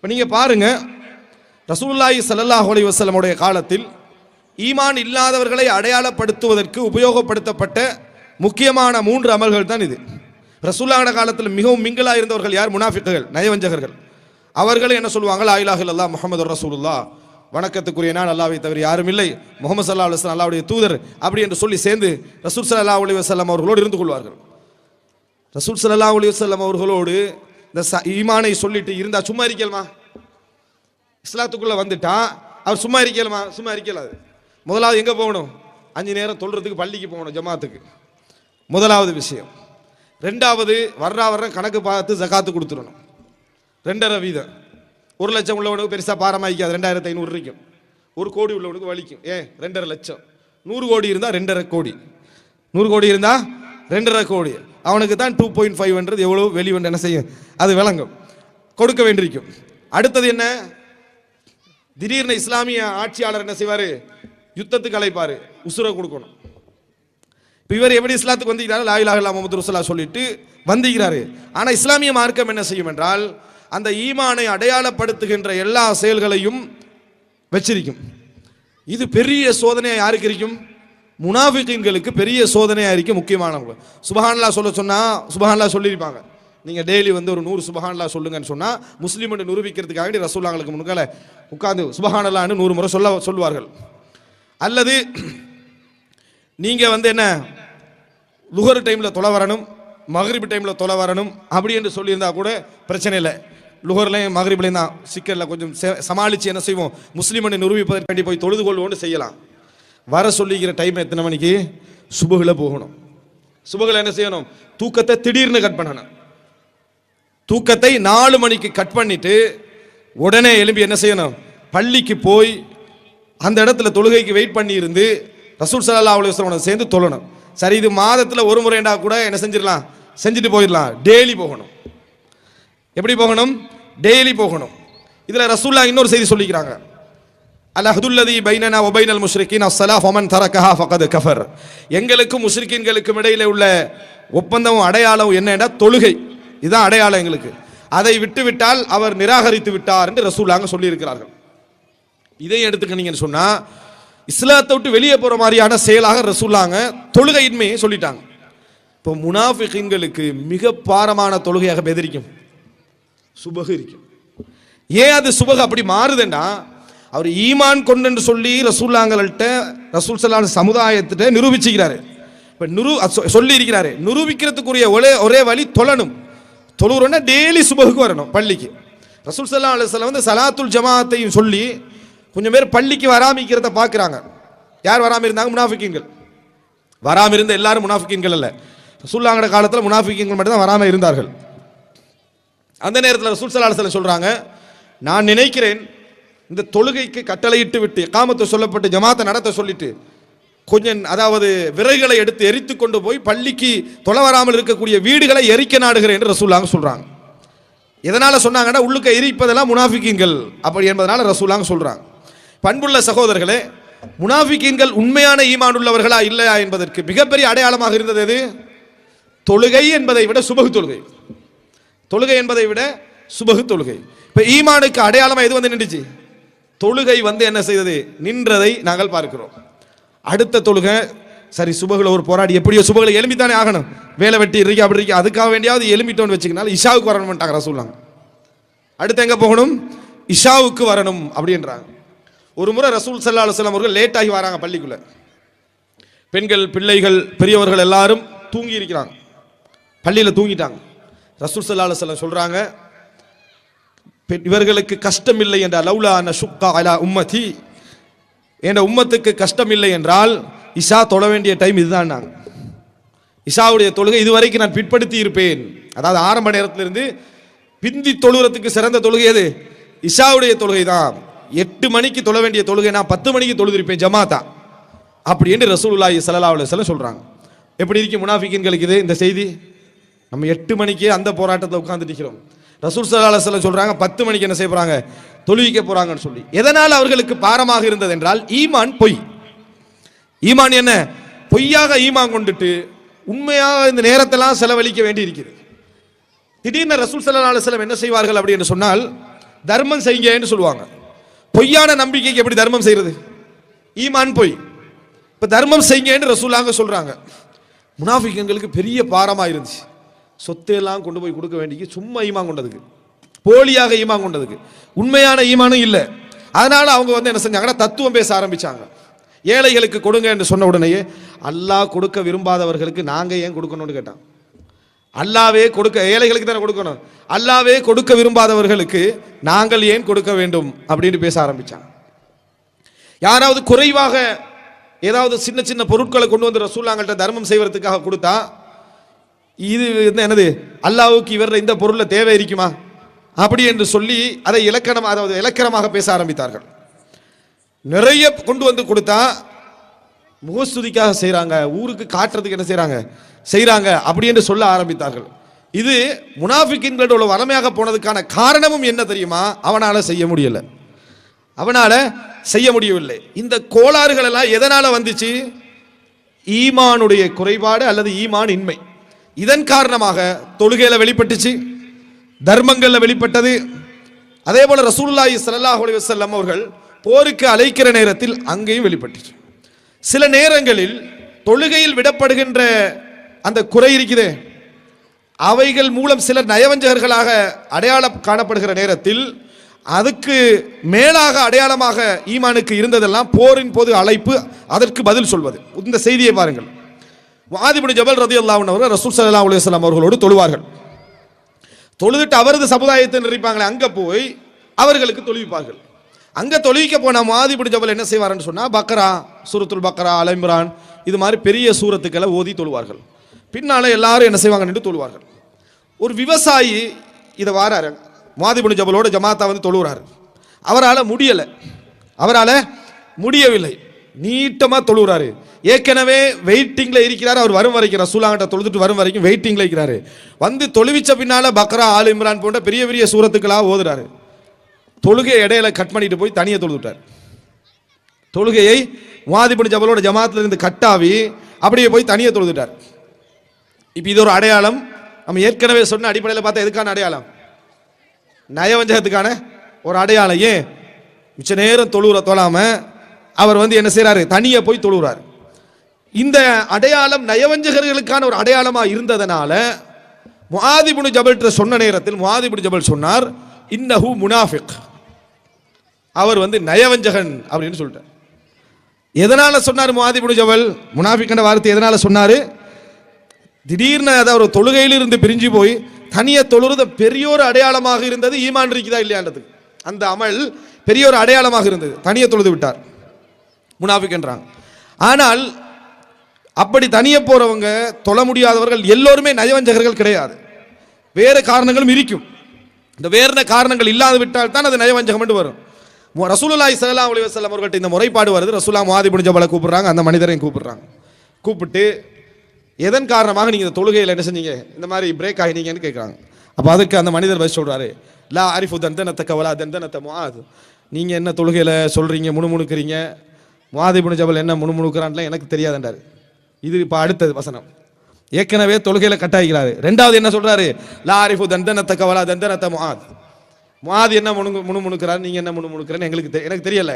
இப்போ நீங்கள் பாருங்க, ரசூலுல்லாஹி ஸல்லல்லாஹு அலைஹி வஸல்லம் உடைய காலத்தில் ஈமான் இல்லாதவர்களை அடையாளப்படுத்துவதற்கு உபயோகப்படுத்தப்பட்ட முக்கியமான 3 அமல்கள் தான் இது. ரசூலுல்லாஹி காலத்தில் மிகவும் மிங்கலா இருந்தவர்கள் யார்? முனாஃபிக்குகள், நயவஞ்சகர்கள். அவர்கள் என்ன சொல்லுவாங்க? லா இலாஹ இல்லல்லாஹ் முஹம்மதுர் ரசூலுல்லாஹ், வணக்கத்துக்குரிய நான் அல்லாஹ்வை தவிர யாரும் இல்லை, முஹம்மது ஸல்லல்லாஹு அலைஹி வஸல்லம் அல்லாஹ்வுடைய தூதர் அப்படி என்று சொல்லி சேர்ந்து ரசூல் ஸல்லல்லாஹு அலைஹி வஸல்லம் அவர்களோடு இருந்து கொள்வார்கள். ரசூல் ஸல்லல்லாஹு அலைஹி வஸல்லம் அவர்களோடு இந்த ஈமானை சொல்லிட்டு இருந்தா சும்மா இருக்கலாமா? இஸ்லாத்துக்குள்ள வந்துட்டா அவர் சும்மா இருக்கலாமா? சும்மா இருக்கலாது. முதலாவது எங்க போகணும்? 5 நேரம் தொழுறதுக்கு பள்ளிக்கு போகணும், ஜமாத்துக்கு. முதலாவது விஷயம். ரெண்டாவது, வர்ற கணக்கு பார்த்து ஜகாத்து கொடுத்துடணும். 2.5 வீதம். 1 லட்சம் உள்ளவனுக்கு பெருசா பாரமாய்க்காது, 2500 இருக்கும். 1 கோடி உள்ளவனுக்கு வலிக்கும். 2.5 லட்சம். 100 கோடி இருந்தா 2.5 கோடி. 100 கோடி இருந்தா 2.5 கோடி. அவனுக்கு தான் 2.5 எவ்வளவு வெளிவந்து என்ன செய்யும்? அது விளங்கும், கொடுக்க வேண்டியிருக்கும். அடுத்தது என்ன? திடீர்னு இஸ்லாமிய ஆட்சியாளர் என்ன செய்வாரு? யுத்தத்துக்கு அழைப்பாரு, உசுரை கொடுக்கணும். இவர் எப்படி இஸ்லாத்துக்கு வந்திருக்கிறாரு? லா இலாஹ இல்லல்லாஹ் முஹம்மது ரசூலுல்லாஹ் சொல்லிட்டு வந்திருக்கிறாரு. ஆனா இஸ்லாமிய மார்க்கம் என்ன செய்யும் என்றால், அந்த ஈமானை அடையாளப்படுத்துகின்ற எல்லா செயல்களையும் வச்சிருக்கும். இது பெரிய சோதனையா யாருக்கு இருக்கும்? முனாஃபிகீன்களுக்கு பெரிய சோதனையா இருக்கும். முக்கியமானவங்க சுப்ஹானல்லாஹ் சொல்ல சொன்னா சுப்ஹானல்லாஹ் சொல்லியிருப்பாங்க. நீங்க டெய்லி வந்து ஒரு 100 சுப்ஹானல்லாஹ் சொல்லுங்கன்னு சொன்னா முஸ்லீம் என்று நிரூபிக்கிறதுக்காக ரசூலுல்லாஹ்களுக்கு முன்னால உட்கார்ந்து சுப்ஹானல்லாஹ்னு 100 முறை சொல்லுவார்கள். அல்லது நீங்க வந்து என்ன லுஹர் டைம்ல தொலை வரணும், மக்ரிப் டைம்ல தொலை வரணும் அப்படி என்று சொல்லியிருந்தா கூட பிரச்சனை இல்லை. லுஹர்லையும் மக்ரிப்லையும் தான் சிக்கல்ல கொஞ்சம் சமாளித்து என்ன செய்வோம்? முஸ்லீம் என்று நிரூபிப்பதற்காண்டி போய் தொழுது கொள்வோன்னு செய்யலாம். வர சொல்லிக்கிற டைம் எத்தனை மணிக்கு? சுபகுல போகணும். சுபகுல என்ன செய்யணும்? தூக்கத்தை திடீர்னு கட் பண்ணணும். தூக்கத்தை 4 மணிக்கு கட் பண்ணிட்டு உடனே எழும்பி என்ன செய்யணும்? பள்ளிக்கு போய் அந்த இடத்துல தொழுகைக்கு வெயிட் பண்ணி இருந்து ரசூல் ஸல்லல்லாஹு அலைஹி வஸல்லம் சேர்ந்து தொழணும். சரி, இது மாதத்தில் ஒரு முறைண்டா கூட என்ன செஞ்சிடலாம், செஞ்சுட்டு போயிடலாம். டெய்லி போகணும். எப்படி போகணும்? டெய்லி போகணும். இதுல ரசூலுல்லாஹ் இன்னொரு செய்தி சொல்லிக்கிறாங்க. அல்ஹதுல்லதி பைனனா வ பைனல் முஷ்ரிகீன் அஸ்ஸலாஹ் ஃபமன் தரக்கஹா ஃபகத் கஃபர். எங்களுக்கும் முஷ்ரிகீன்களுக்கும் இடையில உள்ள ஒப்பந்தம் அடையாளம் என்னன்னா தொழுகை. இதுதான் அடையாளம் எங்களுக்கு. அதை விட்டு விட்டால் அவர் நிராகரித்து விட்டார் என்று ரசூலுல்லாஹ் சொல்லி இருக்கிறார்கள். இதை எடுத்துக்கிட்டீங்கன்னு சொன்னா இஸ்லாத்தை விட்டு வெளியே போற மாதிரியான செயலாக ரசூலுல்லாஹ் தொழுகையின்மையை சொல்லிட்டாங்க. இப்போ முனாஃபிகீன்களுக்கு மிக பாரமான தொழுகையாக பெதிரிக்கும் சுபஹ் இருக்கும். ஏன் அது சுபஹ் அப்படி மாறுதுன்னா, அவர் ஈமான் கொண்டு சொல்லி ரசூலுல்லாஹ்கள்ட்ட ரசூல் ஸல்லல்லாஹு அலைஹி சமுதாயத்திட்ட நிரூபிச்சுக்கிறாரு. இப்போ சொல்லி இருக்கிறாரு. நிரூபிக்கிறதுக்குரிய ஒரே வழி தொழணும். தொழுகிறோன்னா டெய்லி சுபஹுக்கு வரணும் பள்ளிக்கு. ரசூல் ஸல்லல்லாஹு அலைஹி வஸல்லம் வந்து சலாத்துல் ஜமாஅத்தையும் சொல்லி கொஞ்சம் பேர் பள்ளிக்கு வராமிக்கிறத பார்க்குறாங்க. யார் வராமல் இருந்தாங்க? முனாஃபிகீன்கள். வராமல் இருந்த எல்லாரும் முனாஃபிகீன்கள் அல்ல. ரசூலுல்லாஹ்வோட காலத்தில் முனாஃபிகீன்கள் மட்டும் தான் வராமல் இருந்தார்கள். அந்த நேரத்தில் ரசூல் ஸல்லல்லாஹு அலைஹி வஸல்லம் சொல்றாங்க, நான் நினைக்கிறேன் இந்த தொழுகைக்கு கட்டளையிட்டு விட்டு இகாமத்து சொல்லப்பட்டு ஜமாத்தை நடத்த சொல்லிட்டு கொஞ்சம் அதாவது விறகுகளை எடுத்து எரித்து கொண்டு போய் பள்ளிக்கு தொலை வராமல் இருக்கக்கூடிய வீடுகளை எரிக்க நாடுகிறேன் என்று ரசூலுல்லாஹ் சொல்றாங்க. எதனால சொன்னாங்கன்னா, உள்ளுக்க எரிப்பதெல்லாம் முனாஃபிகீன்கள் அப்படி என்பதனால ரசூலுல்லாஹ் சொல்றாங்க. பண்புள்ள சகோதரர்களே, முனாஃபிகீன்கள் உண்மையான ஈமான் உள்ளவர்களா இல்லையா என்பதற்கு மிகப்பெரிய அடையாளமாக இருந்தது எது? தொழுகை என்பதை விட சுபஹ் தொழுகை. தொழுகை என்பதை விட சுபஹ் தொழுகை. இப்ப ஈமானுக்கு அடையாளமா எது வந்து நின்றுச்சு? தொழுகை வந்து என்ன செய்தது? நின்றதை நாங்கள் பார்க்கிறோம். அடுத்த தொழுகை சரி, சுபகுல ஒரு போராடி எப்படியோ சுபகுல எலும்பித்தானே ஆகணும். வேலை வெட்டி இருக்கு அப்படி இருக்கு, அதுக்காக வேண்டியாவது எலும்பிட்டோன்னு வச்சுக்கனால இஷாவுக்கு வரணும்ட்டாங்க ரசூலுல்லாஹ். அடுத்து எங்க போகணும்? இஷாவுக்கு வரணும் அப்படின்றாங்க. ஒரு முறை ரசூல் ஸல்லல்லாஹு அலைஹி வஸல்லம் அவர்கள் லேட் ஆகி வராங்க பள்ளிக்குள்ள. பெண்கள், பிள்ளைகள், பெரியவர்கள் எல்லாரும் தூங்கி இருக்கிறாங்க, பள்ளியில தூங்கிட்டாங்க. ரசூல் ஸல்லல்லாஹு அலைஹி வஸல்லம் சொல்றாங்க, இவர்களுக்கு கஷ்டம் இல்லை என்றால் லௌலா அன் ஷுக்கா அலா உம்மதி, என்ற உம்மத்துக்கு கஷ்டம் இல்லை என்றால் இஷா தொழ வேண்டிய டைம் இதுதான். நாங்கள் இஷாவுடைய தொழுகை இதுவரைக்கும் நான் பிற்படுத்தி இருப்பேன். அதாவது ஆரம்ப நேரத்திலிருந்து பிந்தி தொழுகிறதுக்கு சிறந்த தொழுகை எது? இஷாவுடைய தொழுகை தான். 8 மணிக்கு தொழ வேண்டிய தொழுகை நான் 10 மணிக்கு தொழுதிருப்பேன் ஜமாத்தா அப்படி என்று ரசூலுல்லாஹி ஸல்லல்லாஹு அலைஹி வஸல்லம் சொல்றாங்க. எப்படி இருக்கு முனாஃபிகீன்களுக்கு இது இந்த செய்தி? நம்ம 8 மணிக்கே அந்த போராட்டத்தில் உட்கார்ந்துட்டு இருக்கிறோம். ரசூல் ஸல்லல்லாஹு அலைஹி வஸல்லம் சொல்றாங்க 10 மணிக்கு என்ன செய்ய போறாங்க? தொழுவிக்க போறாங்கன்னு சொல்லி. எதனால் அவர்களுக்கு பாரமாக இருந்தது என்றால் ஈமான் பொய். ஈமான் என்ன? பொய்யாக ஈமான் கொண்டுட்டு உண்மையாக இந்த நேரத்தெல்லாம் செலவழிக்க வேண்டி இருக்கிறது. திடீர்னு ரசூல் ஸல்லல்லாஹு அலைஹி வஸல்லம் என்ன செய்வார்கள் அப்படி என்று சொன்னால், தர்மம் செய்யுங்கன்னு சொல்லுவாங்க. பொய்யான நம்பிக்கைக்கு எப்படி தர்மம் செய்யறது? ஈமான் பொய். இப்ப தர்மம் செய்யுங்கன்னு ரசூலுல்லாஹ் சொல்றாங்க. முனாஃபிக்குங்களுக்கு பெரிய பாரமா இருந்துச்சு. சொத்தையெல்லாம் கொண்டு போய் கொடுக்க வேண்டிய சும்மா ஈமான் கொண்டதுக்கு, போலியாக ஈமான் கொண்டதுக்கு, உண்மையான ஈமானும் இல்லை. அதனால அவங்க வந்து என்ன செஞ்சாங்கன்னா தத்துவம் பேச ஆரம்பிச்சாங்க. ஏழைகளுக்கு கொடுங்க என்று சொன்ன உடனேயே அல்லாஹ் கொடுக்க விரும்பாதவர்களுக்கு நாங்க ஏன் கொடுக்கணும்னு கேட்டான். அல்லாவே கொடுக்க, ஏழைகளுக்கு தானே கொடுக்கணும், அல்லாவே கொடுக்க விரும்பாதவர்களுக்கு நாங்கள் ஏன் கொடுக்க வேண்டும் அப்படின்னு பேச ஆரம்பிச்சாங்க. யாராவது குறைவாக ஏதாவது சின்ன சின்ன பொருட்களை கொண்டு வந்து ரசூலுல்லாஹ்கிட்ட தர்மம் செய்வதற்காக கொடுத்தா இது என்னது, அல்லாஹ்வுக்கு இவர இந்த பொருள்ல தேவை இருக்குமா அப்படி என்று சொல்லி அதை இலக்கணமாக பேச ஆரம்பித்தார்கள். நிறைய கொண்டு வந்து கொடுத்தா முகஸ்துதிக்காக செய்றாங்க, ஊருக்கு காட்டுறதுக்கு என்ன செய்றாங்க அப்படி என்று சொல்ல ஆரம்பித்தார்கள். இது முனாஃபிக்கின்களோட உள்ள வளமையாக போனதுக்கான காரணமும் என்ன தெரியுமா? அவனால செய்ய முடியவில்லை. இந்த கோளாறுகள் எல்லாம் எதனால வந்துச்சு? ஈமானுடைய குறைபாடு அல்லது ஈமான் இன்மை. இதன் காரணமாக தொழுகையில வெளிப்பட்டுச்சு, தர்மங்கள்ல வெளிப்பட்டது. அதே போல ரசூலுல்லாஹி ஸல்லல்லாஹு அலைஹி வஸல்லம் அவர்கள் போருக்கு அழைக்கிற நேரத்தில் அங்கேயும் வெளிப்பட்டுச்சு. சில நேரங்களில் தொழுகையில் விடப்படுகின்ற அந்த குறை இருக்குதே, அவைகள் மூலம் சிலர் நயவஞ்சகர்களாக அடையாளம் காணப்படுகிற நேரத்தில் அதுக்கு மேலாக அடையாளமாக ஈமானுக்கு இருந்ததெல்லாம் போரின் போது அழைப்பு, அதற்கு பதில் சொல்வது. இந்த செய்தியை பாருங்கள். முஆத் இப்னு ஜபல் ரலியல்லாஹு அன்ஹு அவர்கள் ரசூல் ஸல்லல்லாஹு அலைஹி வஸல்லம் அவர்களோடு தொழுவார்கள். தொழுதுட்டு அவரது சமுதாயத்தை நினைப்பாங்களே, அங்க போய் அவர்களுக்கு தொழுவிப்பார்கள். அங்க தொழுவிக்க போன முஆத் இப்னு ஜபல் என்ன செய்வார்னு சொன்னா, பக்ரா, சூரத்துல் பக்ரா, அல் இம்ரான் இது மாதிரி பெரிய சூரத்துக்களை ஓதி தொழுவார்கள். பின்னால எல்லாரும் என்ன செய்வாங்க என்று தொழுவார்கள். ஒரு விவசாயி இதை வாராரு, முஆத் இப்னு ஜபலோட ஜமாத்தா வந்து தொழுகிறாரு. அவரால் முடியவில்லை, நீட்டமா தொழுகிறாரு. ஏற்கனவே வெயிட்டிங்ல இருக்கிறார். அவர் வரும் வரைக்கும் ரசூலுல்லாஹ்கிட்ட தொழுதுட்டு வரும் வரைக்கும் வெயிட்டிங்ல இருக்கிறாரு. வந்து தொழுவிச்ச பின்னால பக்ரா, ஆல் இம்ரான் போன்ற பெரிய பெரிய சூரத்துக்களாக ஓதுறாரு. தொழுகை இடையில கட் பண்ணிட்டு போய் தனியே தொழுதுட்டார். தொழுகையை முஆத் இப்னு ஜபலோட ஜமாத்துல இருந்து கட்டாவி அப்படியே போய் தனியே தொழுதுட்டார். இப்ப இது ஒரு அடையாளம். நம்ம ஏற்கனவே சொன்ன அடிப்படையில் பார்த்தா எதுக்கான அடையாளம்? நயவஞ்சகத்துக்கான ஒரு அடையாளம். ஏன் மிச்ச நேரம் தொழாம அவர் வந்து என்ன செய்யறாரு, தனியே போய் தொழுகிறார். இந்த அடையாளம் நயவஞ்சகர்களுக்கான ஒரு அடையாளமா இருந்ததனால முஆத் இப்னு ஜபல் சொன்ன நேரத்தில் முஆத் இப்னு ஜபல் சொன்னார், இன்னஹு முனாஃபிக், அவர் வந்து நயவஞ்சகன் அப்படின்னு சொல்லிட்டார். எதனால சொன்னார் முஆத் இப்னு ஜபல் முனாஃபிக் என்ற வார்த்தை? எதனால சொன்னாரு? திடீர்னு அதாவது ஒரு தொழுகையிலிருந்து பிரிஞ்சு போய் தனியே தொழுறது பெரிய ஒரு அடையாளமாக இருந்தது. ஈமான் இருக்குதா இல்லையான்றதுக்கு அந்த அமல் பெரிய ஒரு அடையாளமாக இருந்தது. தனியே தொழுது விட்டார், முனாஃபிக் என்றாங்க. ஆனால் அப்படி தனியே போறவங்க, தொழ முடியாதவர்கள் எல்லோருமே நயவஞ்சகர்கள் கிடையாது. வேறு காரணங்களும் இருக்கும். இந்த வேறு காரணங்கள் இல்லாது விட்டால் தான் அது நயவஞ்சகம் என்று வரும். ரசூலுல்லாஹி ஸல்லல்லாஹு அலைஹி வஸல்லம் அவர்கள்ட்ட இந்த முறைப்பாடு வருது. ரசூலுல்லாஹ் முஆத் இப்னு ஜபலை கூப்பிடுறாங்க, அந்த மனிதரையும் கூப்பிட்டு எதன் காரணமாக நீங்க இந்த தொழுகையில் என்ன செஞ்சீங்க, இந்த மாதிரி பிரேக் ஆகினீங்கன்னு கேட்குறாங்க. அப்போ அதுக்கு அந்த மனிதர் பதில் சொல்றாரு, லா அரிஃபு தந்தனத்தக்க வலா தந்தனத்த முஆத், நீங்க என்ன தொழுகையில் சொல்றீங்க, முணுமுணுக்கிறீங்க, முஆத் இப்னு ஜபல் என்ன முணுமுணுக்கிறான்லாம் எனக்கு தெரியாதுன்றாரு. இது இப்போ அடுத்தது வசனம். ஏற்கனவே தொழுகையில கட்டாயிக்கிறாரு. ரெண்டாவது என்ன சொல்றாரு, லா அரிஃபு தந்தனத்தக்க வலா தந்தனத்த முஆத், முஆத் என்ன முணுமுணுக்கிறார், நீங்க என்ன முணுமுணுக்கிறேன்னு எனக்கு தெரியல.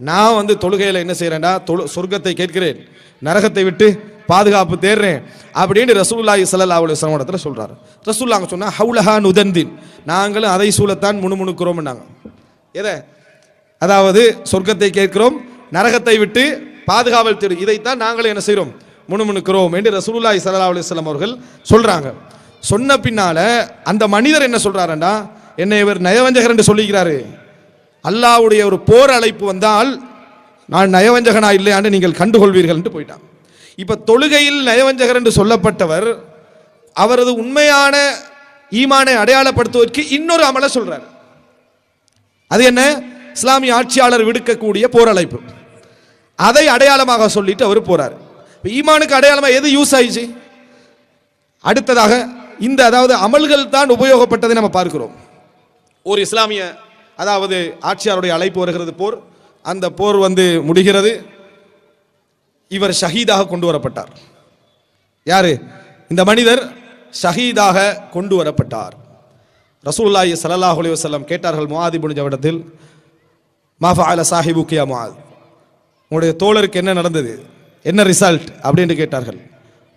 நான் வந்து தொழுகையில் என்ன செய்யறேன்டா, சொர்க்கத்தை கேட்கிறேன், நரகத்தை விட்டு பாதுகாப்பு தேடுறேன் அப்படின்னு ரசூலுல்லாஹி ஸல்லல்லாஹு அலைஹி வஸல்லம் இடத்துல சொல்றாரு. ரசூலுல்லாஹ் சொன்னா, ஹவுலஹா நுதந்தின், நாங்களும் அதை சூழத்தான் முணுமுணுக்கிறோம்னாங்க. எதை? அதாவது சொர்க்கத்தை கேட்கிறோம், நரகத்தை விட்டு பாதுகாவல் தேடு, இதைத்தான் நாங்களும் என்ன செய்கிறோம், முணுமுணுக்கிறோம் என்று ரசூலுல்லாஹி ஸல்லல்லாஹு அலைஹி வஸல்லம் அவர்கள் சொல்றாங்க. சொன்ன பின்னால அந்த மனிதர் என்ன சொல்றாருண்டா, என்னை இவர் நயவஞ்சகர் என்று சொல்லிக்கிறாரு, அல்லாஹ்வுடைய ஒரு போர் அழைப்பு வந்தால் நான் நயவஞ்சகனா இல்லையான்னு நீங்கள் கண்டுகொள்வீர்கள் என்று போயிட்டான். இப்ப தொழுகையில் நயவஞ்சகர் என்று சொல்லப்பட்டவர் அவரது உண்மையான ஈமானை அடையாளப்படுத்துவதற்கு இன்னொரு அமலை சொல்றார். அது என்ன? இஸ்லாமிய ஆட்சியாளர் விடுக்கக்கூடிய போர் அழைப்பு. அதை அடையாளமாக சொல்லிட்டு அவர் போறார். ஈமானுக்கு அடையாளமா எது யூஸ் ஆயிடுச்சு? அடுத்ததாக இந்த அதாவது அமல்கள் தான் உபயோகப்பட்டதை நம்ம பார்க்கிறோம். ஒரு இஸ்லாமிய அதாவது ஆட்சியாளருடைய அழைப்பு வருகிறது, போர். அந்த போர் வந்து முடிகிறது, இவர் ஷஹீதாக கொண்டு வரப்பட்டார். யாரு? இந்த மனிதர் ஷஹீதாக கொண்டு வரப்பட்டார். ரசூலுல்லாஹி ஸல்லல்லாஹு அலைஹி வஸல்லம் கேட்டார்கள் முஆத் இப்னு ஜபலிடத்தில், மா ஃபஅல சாஹிபுக யா முஆத், உங்களுடைய தோழருக்கு என்ன நடந்தது, என்ன ரிசல்ட் அப்படின்னு கேட்டார்கள்.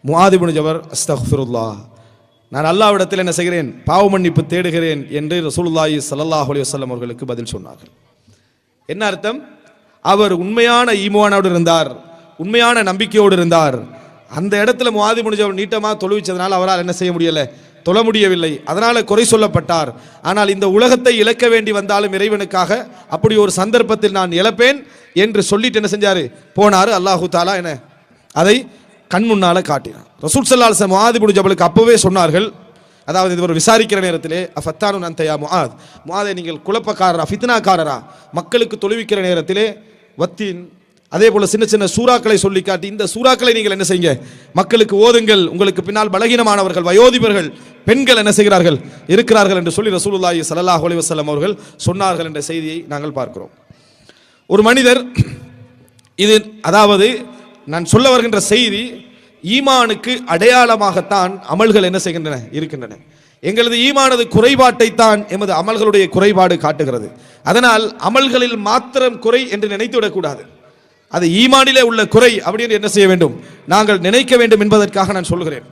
முஆத் இப்னு ஜபல், அஸ்தக்ஃபிருல்லாஹ், நான் அல்லாஹ்விடத்தில் என்ன செய்கிறேன், பாவ மன்னிப்பு தேடுகிறேன் என்று ரசூலுல்லாஹி ஸல்லல்லாஹு அலைஹி வஸல்லம் அவர்களுக்கு பதில் சொன்னார்கள். என்ன அர்த்தம்? அவர் உண்மையான ஈமானோடு இருந்தார், உண்மையான நம்பிக்கையோடு இருந்தார். அந்த இடத்துல முஆத் இப்னு ஜபல் நீட்டமாக தொழுவிச்சதுனால அவரால் என்ன செய்ய முடியலை, தொழ முடியவில்லை. அதனால குறை சொல்லப்பட்டார். ஆனால் இந்த உலகத்தை இழக்க வேண்டி வந்தாலும் இறைவனுக்காக அப்படி ஒரு சந்தர்ப்பத்தில் நான் இழப்பேன் என்று சொல்லிட்டு என்ன செஞ்சாரு, போனாரு. அல்லாஹு தாலா என்ன அதை கண் முன்னால காட்டினார். ரசூல் ஸல்லல்லாஹு அலைஹி வஸல்லம் முஆத் இப்னு ஜபலுக்கு அப்பவே சொன்னார்கள், அதாவது இது ஒரு விசாரிக்கிற நேரத்திலே, அஃபத்தானு அன்த யா முஆத், முஆதே நீங்கள் குழப்பக்காரரா, ஃபித்னாக்காரரா, மக்களுக்கு தொழுவிக்கிற நேரத்திலே வத்தின் அதே போல சின்ன சின்ன சூறாக்களை சொல்லி காட்டி, இந்த சூறாக்களை நீங்கள் என்ன செய்யுங்க, மக்களுக்கு ஓதுங்கள், உங்களுக்கு பின்னால் பலகீனமானவர்கள், வயோதிபர்கள், பெண்கள் என்ன செய்கிறார்கள், இருக்கிறார்கள் என்று சொல்லி ரசூலுல்லாஹி ஸல்லல்லாஹு அலைஹி வஸல்லம் அவர்கள் சொன்னார்கள் என்ற செய்தியை நாங்கள் பார்க்கிறோம். ஒரு மனிதர், இது அதாவது நான் சொல்ல வருகின்ற செய்தி ஈமானுக்கு அடையாளமாகத்தான் அமல்கள் என்ன செய்கின்றன, இருக்கின்றன. எங்களது ஈமானது குறைபாட்டை தான் எமது அமல்களுடைய குறைபாடு காட்டுகிறது. அதனால் அமல்களில் மாத்திரம் குறை என்று நினைத்து விடக்கூடாது. அது ஈமானிலே உள்ள குறை அப்படின்னு என்ன செய்ய வேண்டும், நாங்கள் நினைக்க வேண்டும் என்பதற்காக நான் சொல்கிறேன்.